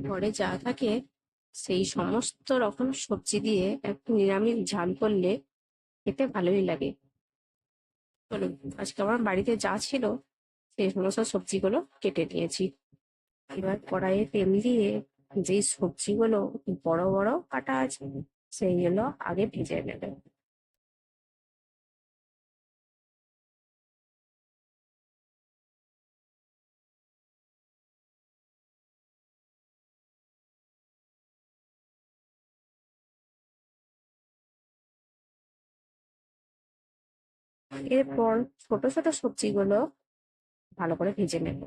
ঘরে যা থাকে সেই সমস্ত রকম সবজি দিয়ে একটু নিরামিষ ঝাল করলে খেতে ভালোই লাগে। চলুন, আজকে আমার বাড়িতে যা ছিল সেই সমস্ত সবজিগুলো কেটে নিয়েছি। এবার কড়াইয়ে তেল দিয়ে যেই সবজিগুলো বড় বড় কাটা আছে সেইগুলো আগে ভেজে নেবে। এরপর ছোট ছোট সবজিগুলো ভালো করে ভেজে নেবে।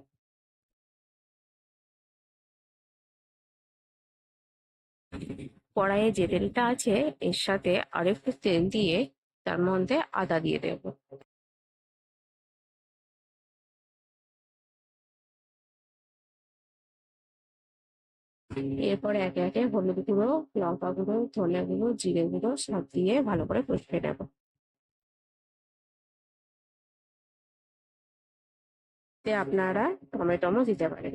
কড়াইয়ে যে তেলটা আছে এর সাথে আরেকটু তেল দিয়ে তার মধ্যে আদা দিয়ে দেবো। এরপর একে একে হলুদ গুঁড়ো, লঙ্কা গুঁড়ো, ধনে গুঁড়ো, জিরে গুঁড়ো সব দিয়ে ভালো করে কষিয়ে নেবো। এতে আপনারা টমেটোও দিতে পারেন।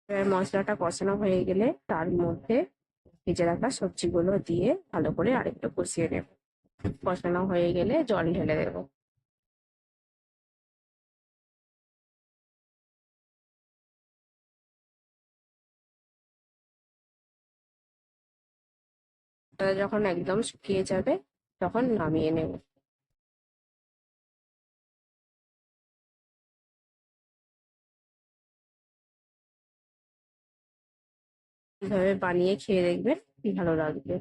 এবার মশলাটা কষানো হয়ে গেলে তার মধ্যে ভেজে রাখা সবজিগুলো দিয়ে ভালো করে আরেকটু কষিয়ে নেব। কষানো হয়ে গেলে জল ঢেলে দেবো। এটা যখন একদম শুকিয়ে যাবে তখন নামিয়ে নেব। এভাবে বানিয়ে খেয়ে দেখবেন ভালো লাগবে।